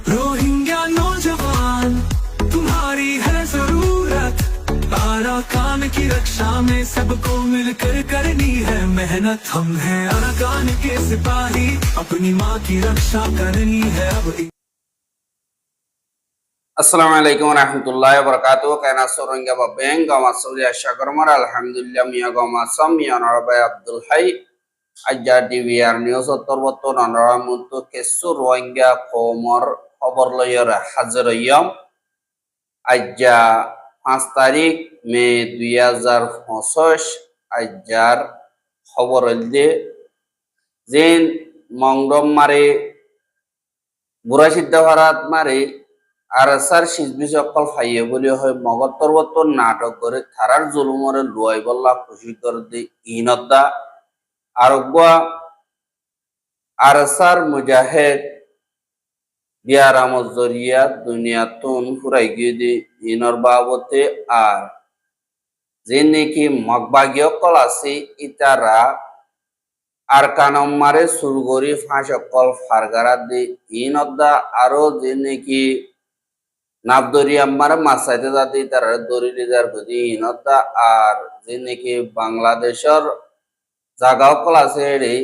Rohingya नौजवान तुम्हारी है जरूरत। अराकान की रक्षा में सबको मिलकर करनी है मेहनत। हम हैं अराकान के सिपाही, अपनी माँ की रक्षा करनी है अब। আসসালামু আলাইকুম রহমতুল্লাহ বরকাতু কেনা সোরঙ্গা বা বেং গামা সৌরিয়া শাকরমার আলহামদুলিল্লাহ মিয়া গামা সাম মিয়া নরবাই আব্দুল হাই আজ্জা ডিভিআর নিউজ তরবত নরমুত কেসু রোহিঙ্গা কোমর খবর লয়র হাজির ইয়ম আজ্জা 5 তারিখ মে 2025 আজ্জার খবর দে যেন মংডম মারে বুড়াসিদ্ধ ভারত মারে আর সার শিজবি সকল ফাইয়ে বলি হয় মগর তরবত নাটক করে থারার জুলুমরে লুয়াই বল্লা খুশি করে দি ইনদ্দা আরোগ্য আর সার মুজাহেদ বিয়ারামত জরিয়া দুনিয়াতুন ফুরাই গিয়ে দি ইনর বাবতে আর যে নাকি মগবাগীয় কল আছে ইতারা আর কানম মারে সুরগরি ফাঁস অকল ফারগারা দি ইনদ্দা আরো যে নাকি নাবদরি আমার মাসাইতে যাতে তারা দরি লিজার গদি ইনতা আর যে নাকি বাংলাদেশের জাগা অকল আছে এড়ে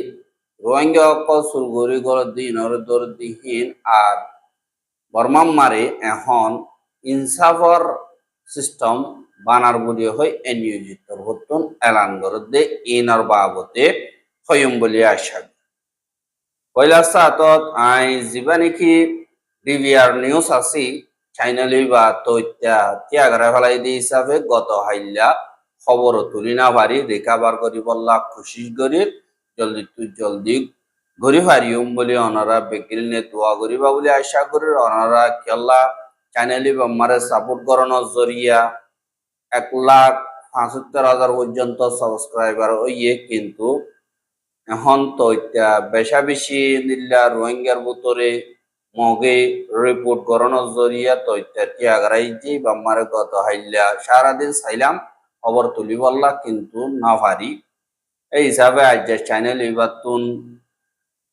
রোহিঙ্গা অকল সুরগরি গর দিনর দরদিহীন আর বর্মাম মারে এখন ইনসাফর সিস্টেম বানার বলি হয় নিয়োজিত হতুন এলান করে দে ইনর বাবতে হইম বলি আশা পয়লা সাতত আই যিবা নাকি ডিভিআর নিউজ আছে চাইনালি বা তৈত্যা ত্যাগরা ফেলাই দিয়ে হিসাবে গত হাইল্লা খবর তুলি না পারি রিকাভার করি বললা খুশি করি জলদি ঘুরি পারিম বলে অনারা বেকিল নে দোয়া করিবা বলে আশা করি অনারা খেলা চাইনালি বাম্মারে সাপোর্ট করানোর জরিয়া 1,75,000 পর্যন্ত সাবস্ক্রাইবার হইয়ে কিন্তু এখন তৈত্যা বেশা বেশি নিল্লা রোহিঙ্গার ভিতরে মগে রিপোর্ট করানোর জরিয়া তৈত্যাটি আগারাইছি বাম্মারে গত হাইল্লা সারাদিন চাইলাম খবর তুলি বললা কিন্তু না পারি এই হিসাবে আজ চ্যানেল এবার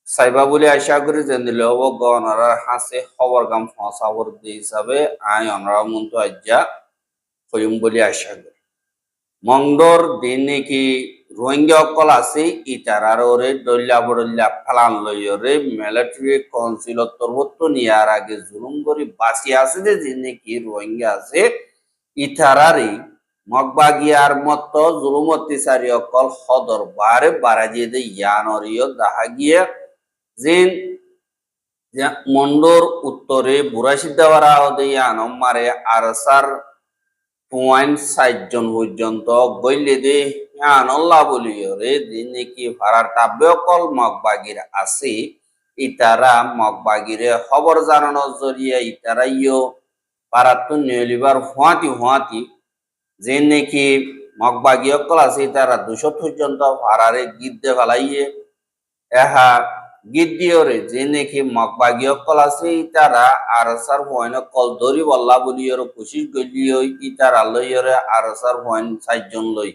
চাইবা বলে আশা করি যে দিলে হব গণরার হাসে খবর গাম ফসাবর দিয়ে হিসাবে আই অনরা মন্ত আজ্জা হইম বলে আশা করি মংডর দিন নাকি রোহিঙ্গা অকল আছে ইতারারে দল্লা বড়ল্লা ফালান লইরে মিলিটারি কাউন্সিল তরবত নিয়ার আগে জুলুম করে বাঁচি আছে যে নাকি রোহিঙ্গা আছে ইতারারে মগবাগিয়ার মত জুলুম অত্যাচারী অকল সদর বারে বারাজিয়ে দে ইয়ানরিয় দেখা গিয়ে যেন মন্ডর উত্তরে বুড়াসিদ্ধাওয়ারা হদে ইয়ানম মারে আরসার 0.60 জন পর্যন্ত গইলে দে আল্লাহ বলিও রে দিন নাকি ভাড়ার টাব্য কল মগবাগির আছে ইতারা মগবাগিরে খবর জানানোর জরিয়া ইতারাইও পারাত্তু নিয়লিবার হুয়াতি যে নাকি মগবাগি অকল আছে তারা 200 পর্যন্ত ভাড়ারে গীত দে ফেলাইয়ে এহা গীত দিওরে যে নাকি মগবাগি অকল আছে তারা আরসার পয়েন্ট কল ধরি বল্লা বলিওর কোশিশ গলিও ইতারা লইরে আরসার পয়েন্ট 60 জন লই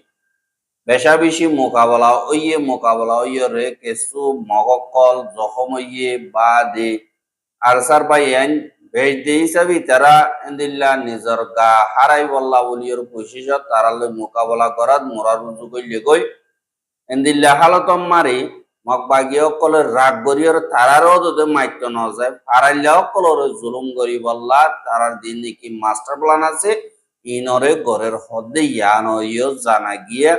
বেশা বেশি মোকাবেলা ওইয়ে রে কেসু মগকল জখম হইয়ে বা দে আরসার পাইয়েন বেশ দে হিসাবে তারা এন্দিল্লা নিজর গা হারাই বল্লা বলিওর কোশিশ তারা লই মোকাবেলা করাত মোরার রুজু কইলে গই এন্দিল্লা হালতম মারি মগবাগি অকলের রাগ গরিয়র তারারও যদি মাইত্য ন যায় হারাইলে অকলর জুলুম গরি বল্লা তারার দিন নাকি মাস্টার প্ল্যান আছে ইনরে গরের হদে ইয়ান ইয় জানা গিয়ে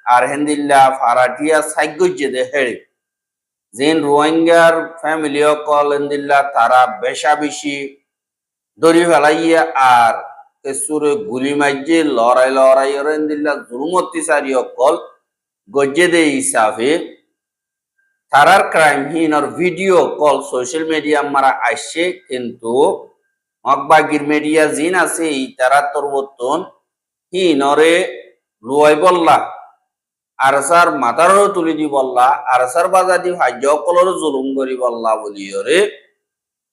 আর হেন্দিল্লা ফারাটিয়া সাইগজ্জে দে হেড়ে যেন রোহিঙ্গার ফ্যামিলি অকল হেন্দিল্লা তারা বেশা বেশি দড়ি ফেলাইয়া আর কেসুরে গুলি মাইজে লড়াই হেন্দিল্লা জুলুম অত্যাচারী অকল গজ্জে দে হিসাবে তারার ক্রাইম হিনর ভিডিও কল সোশ্যাল মিডিয়া মারা আসছে কিন্তু মগবাগির মিডিয়া জিন আছে তারা তরবতন হিনরে লুয়াই বললা আরসার মাথারও তুলি দি বললা আরসার বাজাদি ভাজ্য কলর জুলুম করি বললা বলিওরে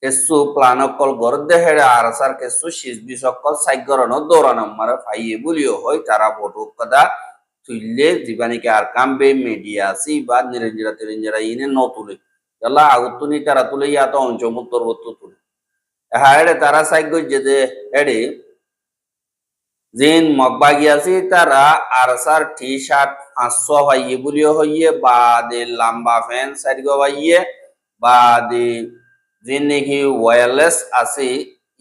কেসু প্লান কল গর দেহেড়ে আরসার কেসু শিজবি সকল সাইগরণ দৌড়ানো মারা ফাইয়ে বলিও হয় তারা ফটো কথা তুললে জীবানিকে আর কামবে মিডিয়া আছে বা নিরঞ্জরা ইনে ন তুলে আল্লাহ আগুতুনি তারা তুলে ইয়াত অঞ্চমুত্তর তুলে হ্যাঁ এডে তারা সাইক গইছে যে এডে জিন মগবাগি আছে তারা আরসার টি শার্ট 500 ভাইয়ে বলিও হইয়ে বা দে লম্বা ফ্যান সাইডগো ভাইয়ে বা দে জিন নাকি ওয়্যারলেস আছে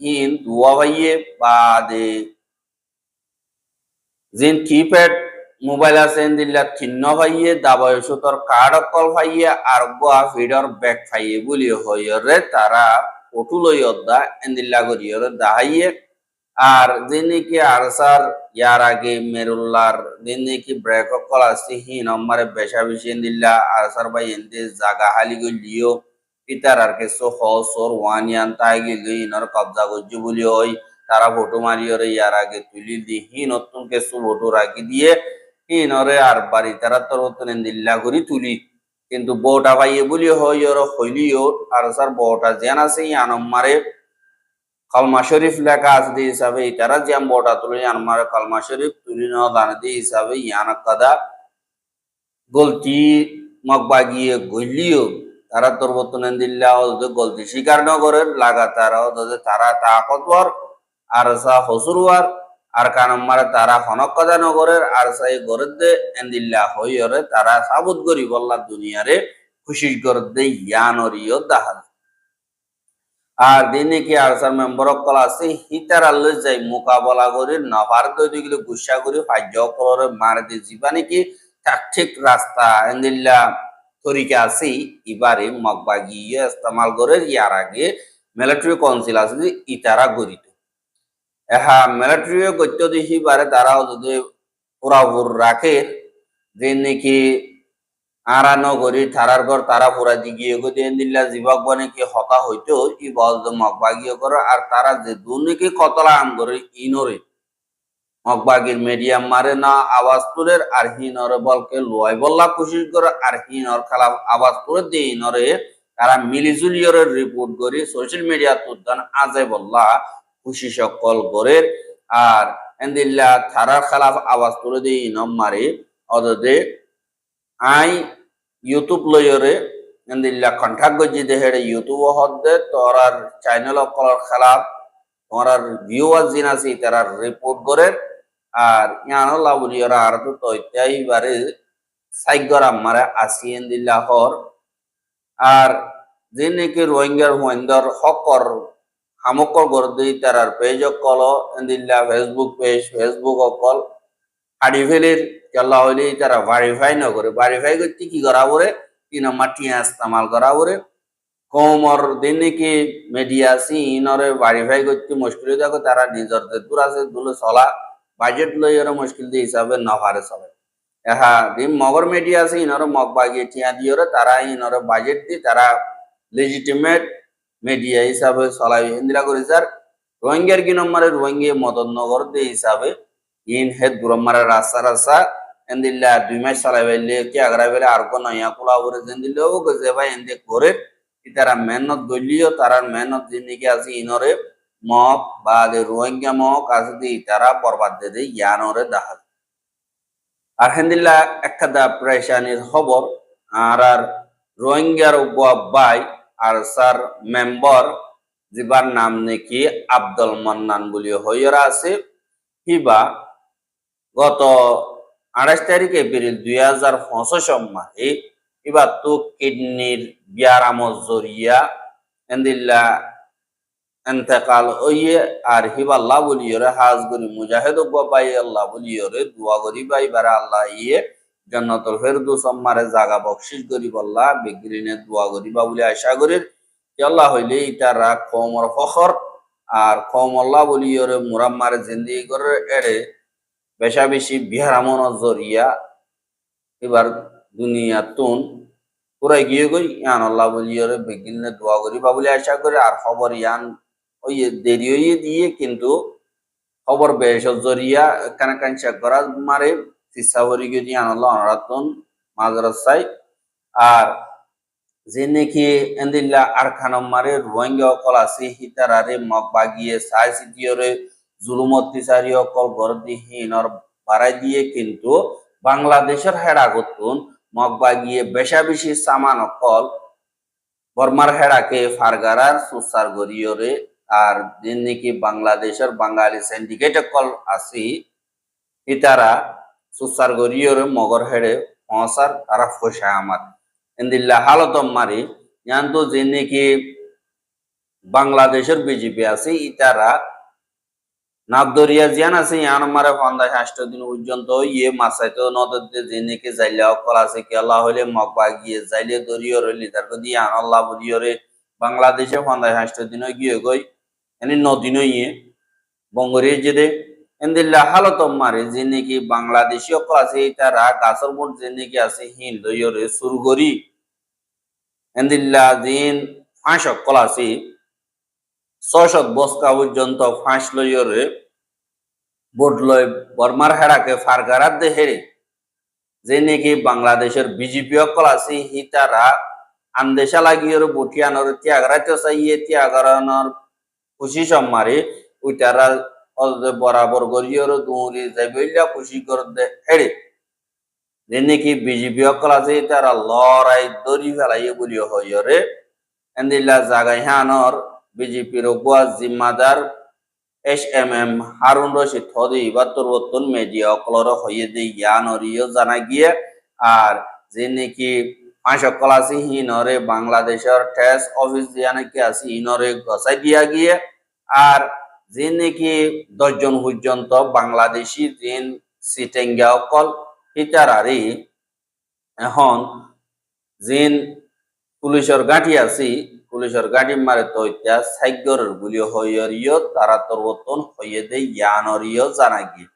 ইন দুয়া ভাইয়ে বা দে জিন কিপ্যাড মোবাইল আছে দিল্লা চিহ্ন ভাইয়ে দাবয়সো তোর কার্ড কল ভাইয়ে আর গোয়া ফিডর ব্যাগ ভাইয়ে বলিও হইরে তারা ফটো লইয়দা এন্দিল্লা করিয়রে দাহাইয়ে আর দিনকি আরসার ইয়ার আগে মেরুল্লার দিনকি ব্রেক কল আসছে হি নম্বরে বেশা বেশি দিল্লা আরসার ভাই এন্দি জাগা হালি গলিও ইতার আর কেসো হসর ওয়ানিয়ান তাই গেলি ইনর কবজা গজ্জু বলি ওই তারা ফটো মারিয়রে ইয়ার আগে তুলি দি হি নতুন কেসো ফটো রাখি দিয়ে ইনরে আর বাড়ি তারা তোর দিল্লা করি তুলি কিন্তু বউটা ভাইয়ে বলি হইয়র হইলিও আরসার বউটা জেন আছে ইয়ানম্মারে কলমা শরীফ লেখা আছে হিসাবে ইতারা জ্যাম বটা তুলি আমার কলমা শরীফ তুলি ন দানে হিসাবে ইয়ানা কাদা গলতি মগবা গিয়ে গলিও তারা তোর বর্তমান দিল্লা গলতি স্বীকার ন করে লাগাতার তারা তাকতর আর সা হসুরুয়ার আর কানম্মারে তারা হনক কাদা নগরের আর সাই গরের দে এন্দিল্লা হইরে তারা সাবুত করি বললা দুনিয়ারে খুশি করে দে ইয়ানরিও দাহাল আর দিনে কি আরসার মেম্বার কল আছে হিতার আল্লে যাই মোকাবেলা করে নভার দইগুলো গুসা করে ফাজ্য করে মার দি জীবানি কি ঠিক রাস্তা এন্দিল্লা তরিকা আছে এবারে মগবাগি ইস্তেমাল করে ইয়ার আগে মিলিটারি কাউন্সিল আছে ইতারা গরিত এহা মিলিটারি গত্য দিহি বারে তারাও যদি পুরাপুর রাখে যে নাকি আরা নগরী থারার ঘর তারা পুরা দিগিয়ে গিয়ে দিল্লা জীবক বনে কি হতা হইতো ই বজ মগবাগিয়ে করো আর তারা যে দুর্নীতি কতলা আম করে ইনরে মগবাগির মিডিয়াম মারে না আওয়াজ তুলের আর হিনরে বলকে লয় বল্লা কোশিশ করে আর হিনর খালাফ আওয়াজ তুলে দিয়ে ইনরে তারা মিলিজুলিয়রের রিপোর্ট করি সোশ্যাল মিডিয়া তুলতান আজে বল্লা খুশি সকল করে আর এন্দিল্লা থারার খালাফ আওয়াজ তুলে দিয়ে ইনম মারে অদে আই ইউটিউব লয়রে এন্দিল্লা কন্টাক্ট গজি দেহেড়ে ইউটিউব হদ্দে তোরার চ্যানেল কলার খেলাফ তোরার ভিউয়ার জিন আছে তারা রিপোর্ট করে আর ইয়ানো লাবুলিয়রা আর তো তৈতাই বারে সাইগর আমারে আসি এন্দিল্লা হর আর যে নাকি রোহিঙ্গার হুয়েন্দর হকর হামকর গর্দি তারার পেজ কল এন্দিল্লা ফেসবুক পেজ ফেসবুক কল হাড়ি ফেলির কেলা হইলে তারা ভারিফাই ন করে ভারিফাই করতে কি করা বলে 3 নম্বর টিয়া ইস্তেমাল করা বলে কমর দিন নাকি মিডিয়া আছে ইনরে ভারিফাই করতে মুশকিল দেখো তারা নিজের দূর আছে দুলো চলা বাজেট লই এর মুশকিল দিয়ে হিসাবে নভারে চলে হ্যাঁ দিন মগর মিডিয়া আছে ইনরে মগ বাগিয়ে টিয়া দিয়ে তারা ইনরে বাজেট দিয়ে তারা লেজিটিমেট মিডিয়া হিসাবে চলাই ইন্দিরা করে স্যার রোহিঙ্গার কি নম্বরে রোহিঙ্গা মদন নগর দিয়ে হিসাবে ইন হেদ দুরমারা রাস্তা রাস্তা এন্দিল্লা 2 মাস চালাই বেলে কি আগরা বেলে আর কোন নয়া কুলা করে দেন্দিলো গজে ভাই এন্দি করে তারা মেহনত গলিও তারা মেহনত জিনি কি আছে ইনরে মক বা দে রোহিঙ্গা মক আছে দি তারা বরবাদ দে ইয়ানরে দাহাল আর হেন্দিল্লা একটা প্রেশানির খবর আর রোহিঙ্গার বাই আর স্যার মেম্বার জিবার নাম নাকি আব্দুল মান্নান বলি হইরা আছে হিবা গত 28 তারিখ এপ্রিল 2025 মাহে এবার তো কিডনির ব্যারামর জরিয়া এন্দিল্লা এন্তেকাল হইয়ে আর হিবাল্লাহ বলিয়রে হাজ করি মুজাহিদ বাই আল্লাহ বলিয়রে দোয়া করি বাই বারে আল্লাহ ইয়ে জান্নাতুল ফেরদৌস মারে জায়গা বকশিশ করি বল্লা বিগ্রিনে দোয়া করি বা বলে আশা করি আল্লাহ হইলে ইতারা কমর ফখর আর কম আল্লাহ বলিয়রে মুরাম্মারে জিন্দেগি করে এড়ে বেশা বেশি বিহারামন জরিয়া এবার দুনিয়া তুন পুরাই গিয়ে গই ইয়ান আল্লাহ বলিয়রে বিগিনে দোয়া করি বা বলে আশা করে আর খবর ইয়ান ওই দেরি হইয়ে দিয়ে কিন্তু খবর বেশ জরিয়া কানে কাঞ্চা করা মারে চিসা ভরি গিয়ে ইয়ান আল্লাহ অনরাতন মাদ্রাসায় আর যে নাকি এন্দিল্লা আর খানম মারে রোহিঙ্গা অকল আছে হিতারারে মগ বাগিয়ে সাই সিটিয়রে জুলুমতি সারি অকল গরদিহীনর বাড়াই দিয়ে কিন্তু বাংলাদেশের হেড়া গতুন মগ বাগিয়ে বেশা বেশি সামান অকল বর্মার হেড়াকে ফারগারার সুসার গরিয়রে আর যে নাকি বাংলাদেশের বাঙালি সিন্ডিকেট কল আসি ইতারা সুসার গরিয়র মগর হেড়ে পৌঁছার তারা ফসায় আমার ইন্দিল্লা হালত মারি জানতো যে নাকি বাংলাদেশের বিজেপি আছে ইতারা নাবদরিয়া জিয়ান আছে ইয়ান মারে 50-60 দিন পর্যন্ত ইয়ে মাসাইতো নদতে যে নাকি যাইলে অকল আছে কি আল্লাহ হইলে মগবা গিয়ে যাইলে দরিয়র হইলে তারপর দিয়ে আল্লাহ বলিয়রে বাংলাদেশে 50-60 দিন গিয়ে গই এনে নদিন ইয়ে বঙ্গরে যেদে এন্দিল্লা হালত মারে যে নাকি বাংলাদেশি অকল আছে তারা গাছর মোট যে নাকি আছে হিন দরিয়রে সুরগরি এন্দিল্লা দিন ফাঁস অকল আছে 600 বস্কা পর্যন্ত ফাঁস লইয়রে বোট লয় বর্মার হেরাকে ফারগারাত দে হেরে যে নাকি বাংলাদেশের বিজেপি অকল আছে হিতারা আন্দেশা লাগিয়ে বটিয়ানোর ত্যাগরাতে চাইয়ে ত্যাগরানোর খুশি সম্মারে ওইটারা বরাবর গরিয়র দৌড়ি যাইবইলা খুশি করে হেরে যে নাকি বিজেপি অকল আছে তারা লড়াই দড়ি ফেলাইয়ে বলিও হইরে এন্দিল্লা জাগাই হানর বিজেপির জিম্মাদার SMM হারুন রশিদ হদি ইবাত্তর মিডিয়া অকলর হইয়ে দিয়ে ইয়ানরিও জানা গিয়ে আর যে নাকি পাঁচ অকল আছে হিনরে বাংলাদেশের টেস্ট অফিস দিয়া নাকি আছে হিনরে গসাই দিয়া গিয়ে আর যে নাকি 10 জন পর্যন্ত বাংলাদেশি দিন সিটেঙ্গা অকল হিতারারি এখন জিন পুলিশের গাঁঠি আছি পুলিশের গাড়ি মারে তো ইত্যা সাইগরের গুলি হইয়রিও তারা তরবতন হইয়ে দে ইয়ানরিও জানা গিয়ে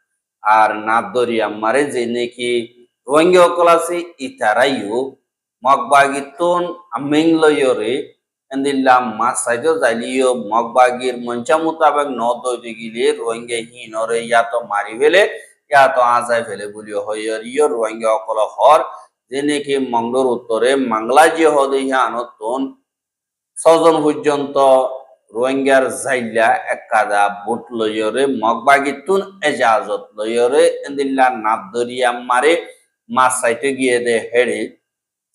আর নাদরিয়া মারে যে নাকি রোহিঙ্গা অকল আছে ইতারাইও মগবাগিতুন আমিং লইয়রে এন্দিল্লা মাস সাইজো যাইলিও মগবাগির মঞ্চা মোতাবেক ন দইতে গিলে রোহিঙ্গা হিনরে ইয়া তো মারি ফেলে ইয়া তো আজাই ফেলে বলি হইয়রিও রোহিঙ্গা অকল হর যে নাকি মংলোর উত্তরে মাংলাজি হদে নতুন 6 জন পর্যন্ত রোহিঙ্গার জাইলা একাদা বুট লইয়রে মগবাগিতুন এজাজত লইয়রে এন্দিল্লা নাবদরিয়া মারে মাছ সাইতে গিয়ে দে হেড়ে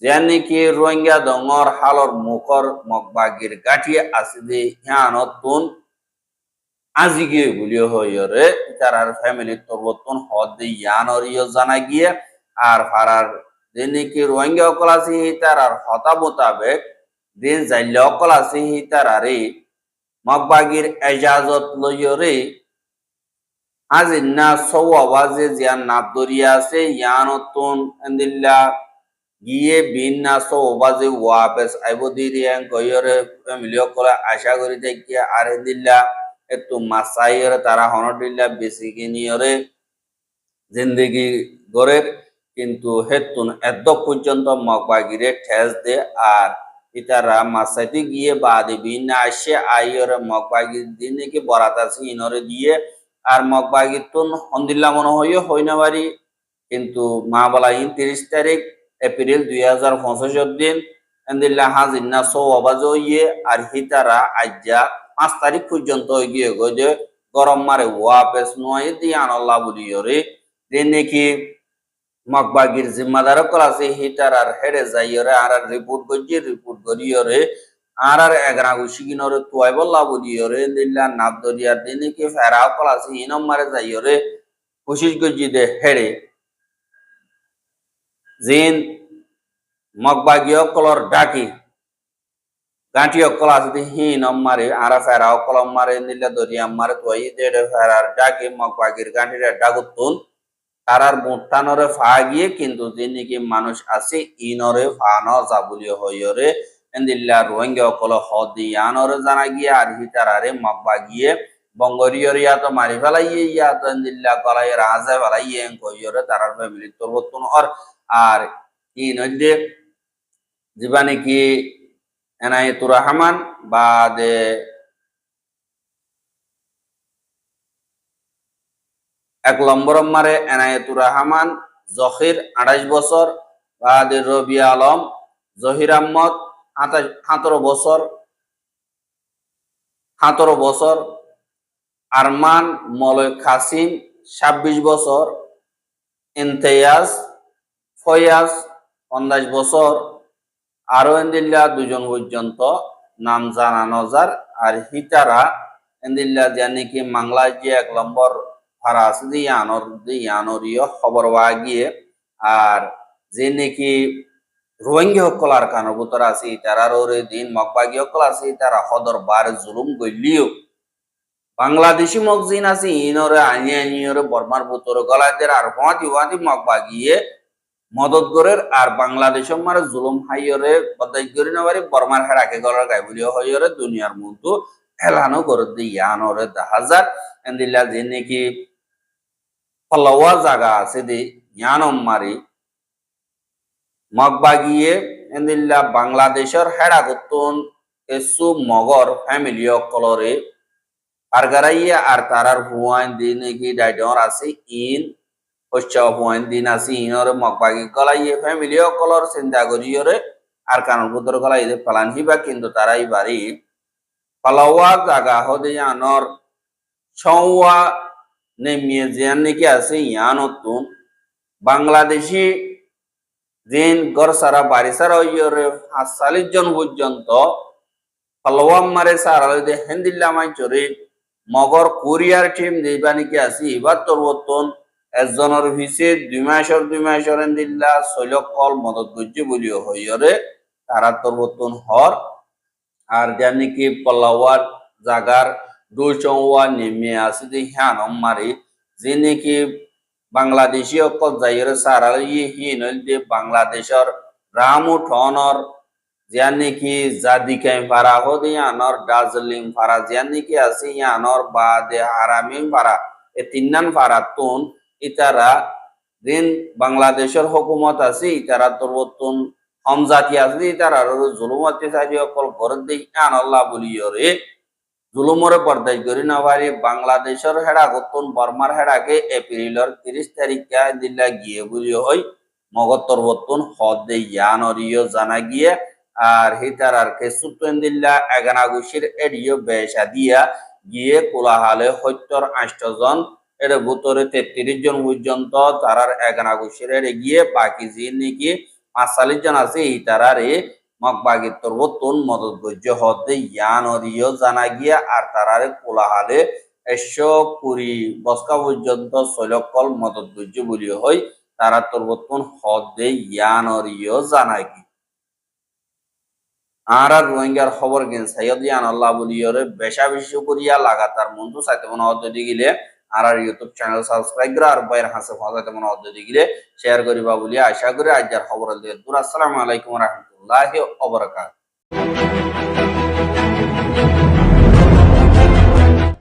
যে নাকি রোহিঙ্গা দঙর হালর মুখর মগবাগির গাঠি আছে দে নতুন আজি গিয়ে গুলিও হইয়রে তার ফ্যামিলি তরবতন হদ দে ইয়ানরিও জানা গিয়ে আর ফারার যে নাকি রোহিঙ্গা অকল আছে তার হতা মোতাবেক দিন যাইলে অকল আছে তারারে মগবাগির এজাজত লইয়রে আজি না সৌ আওয়াজে জিয়ান নাবদরিয়া আছে ইয়ানতুন এন্দিল্লা গিয়ে বিন না সৌ আওয়াজে ওয়াপেস আইব দিরিয়ান কইয়রে ফ্যামিলি অকল আশা করি দেখি আর এন্দিল্লা একটু মাসাইয়রে তারা হনদিল্লা বেশি কিনিয়রে জিন্দেগি গড়ের কিন্তু হেতুন এত পর্যন্ত মগবাগিরে ঠেস দে আর ইতারা মাসাইতে গিয়ে বাদে বিন আসে আইয়রে মগবাগির দিন নাকি বরাত আছে ইনরে দিয়ে আর মগবাগির তুন হন্দিল্লা মনে হই না বাড়ি কিন্তু মা বলা 30 তারিখ এপ্রিল 2025 দিন এন্দিল্লা হাজির না সৌ আবাজ ইয়ে আর হিতারা আজ্জা 5 তারিখ পর্যন্ত গিয়ে গজে গরম মারে ওয়াপেস নয় দিয়ে আনল্লা বলিয়রে দিন নাকি মগবাগির জিম্মাদার কল আছে হিটার আর হেডে যাইয়রে আর রিপোর্ট করিয়রে আর এগরা গুছিগিনরে তুয়াই বল্লা বলিয়রে দিল্লা নাবদরিয়ার দিনে কি ফেরা কল আছে ইনম মারে যাইয়রে কোশিশ গজি দে হেডে জিন মগবাগি কলর ডাকি গাঁটি অকল আছে হিনম মারে আর ফেরা কলম মারে দিল্লা দরিয়া মারে তুয়াই দে ফেরার ডাকি মগবাগির গাঁটিরে ডাগুতুন তারার মোটানরে ফা গিয়ে কিন্তু যে নাকি মানুষ আছে ইনরে ফানো যাবুলি হইরে এন্দিল্লা রোহিঙ্গা অকল হদিয়ানরে জানা গিয়ে আর হিতারারে মগবা গিয়ে বঙ্গরিয়রিয়া তো মারি ফেলাইয়ে ইয়া তো এন্দিল্লা গলাই রাজা ফেলাইয়ে কইরে তারার ফ্যামিলি তরবতন আর ইনদে জীবানে কি এনায়েতুর রহমান বাদে এক নম্বর মারে এনায়েতুর রহমান জহির 28 বছর বাদে রবি আলম জহির আহমদ 17 বছর আরমান মলয় কাসিম 26 বছর ইমতিয়াজ ফয়াজ 15 বছর আরো এন্দিল্লা 2 জন পর্যন্ত নাম জানানো যার আর হিতারা এন্দিল্লা জানি কি বাংলায় যে 1 নম্বর ফারা আছে ইয়ানোরিও খবর গিয়ে আর যে নাকি রোহিঙ্গা সকল আর কানোর ভিতর আছে তারার ওরে দিন মকবাগি সকল আছে তারা হদর বার জুলুম গইলিও বাংলাদেশি মকজিন আছে ইনরে আনি বর্মার ভিতর গলাদের আর হুয়াতি মকবাগিয়ে মদত গরের আর বাংলাদেশের মারে জুলুম হাইয়রে বদাই করি না পারি বর্মার হেরাকে গলার গাই বলিও হইয়রে দুনিয়ার মতো এলানো করে দি ইয়ানরে 10,000 এন্দিল্লা যে নাকি ফলাওয়া জায়গা আছে দি ইয়ানম মারি মগবাগিয়ে এন্দিল্লা বাংলাদেশের হেরা গতন এসু মগর ফ্যামিলি অকলরে আর গারাইয়া আর তারার হুয়াইন দিন নাকি ডাইডর আছে ইন হচ্ছে হুয়াইন দিন আছে ইনরে মগবাগি গলাইয়ে ফ্যামিলি অকলর চিন্তা করিয়রে আর কারণ বুতর গলাই পালান হিবা কিন্তু তারাই বাড়ি ফলাওয়া জায়গা হদে আনর সওয়া নেমিয়ে জিয়ান নাকি আছে ইয়ানতুন বাংলাদেশি দিন গড় সারা বাড়ি সারা ইয়রে 40 জন পর্যন্ত ফলোয়াম মারে সারা হেন্দিল্লা মাইচরে মগর কুরিয়ার টিম দিবা নাকি আছে এবার তোর একজনের ভিসে 2 মাসের হেন্দিল্লা 6 লক্ষ মদত করছে বলিও হইয়রে তারা তোর হর আর জানি কি পল্লাওয়ার জাগার দুচৌয়া নেমে আছে যে হ্যাঁ মারি যে নাকি বাংলাদেশি অকল যাইরে সারা হিনল যে বাংলাদেশের রামু ঠনর জিয়ান নাকি জাদিকাই ফারা হদে আনর দার্জিলিং ফারা জিয়ান নাকি আছে ইয়ানর বাদে হারামিং ফারা এ তিননান ফারা তুন ইতারা দিন বাংলাদেশের হুকুমত আছে ইতারা তোর হমজাতি আছে তার আর জুলুম অত্যাচারী অকল ঘর দিয়ে আল্লাহ বলিয়রে জুলুমরে বরদাই করি না পারি বাংলাদেশের হেডা গতন বর্মার হেডাকে এপ্রিলের 30 তারিখে দিল্লা গিয়ে বলি হই মগত্তর বর্তন হদ দে ইয়ানরিও জানা গিয়ে আর হিতার আর কেসুতন দিল্লা এগানাগুশির এডিও বেশা দিয়া গিয়ে কোলাহালে 70-80 জন এর ভিতরে 33 জন পর্যন্ত তারার এগানাগুশির গিয়ে বাকি যে নাকি 45 জন আছে তারারে মগবাগির তরবতন মদত গজ্য হতে ইয়ানরিও জানা গিয়া আর তারারে কোলাহালে 120 বস্কা পর্যন্ত 6 লক্ষ মদত গজ্য বলি হয় তারা তরবতন হদে ইয়ানরিও জানা গি আর রোহিঙ্গার খবর গেন সাইয়দ ইয়ান আল্লাহ বলিয়রে বেশা বেশি করিয়া লাগাতার মন্দ চাইতে মনে হতে গিলে আর ইউটিউব চ্যানেল সাবস্ক্রাইব করে আর বাইর হাসে ফাজাতে মনে হতে গিলে শেয়ার করিবা বলি আশা করি আজ খবর দিয়ে দূর। আসসালামু আলাইকুম ওয়া রাহমাতুল্লাহি ওয়া বারাকাতুহু।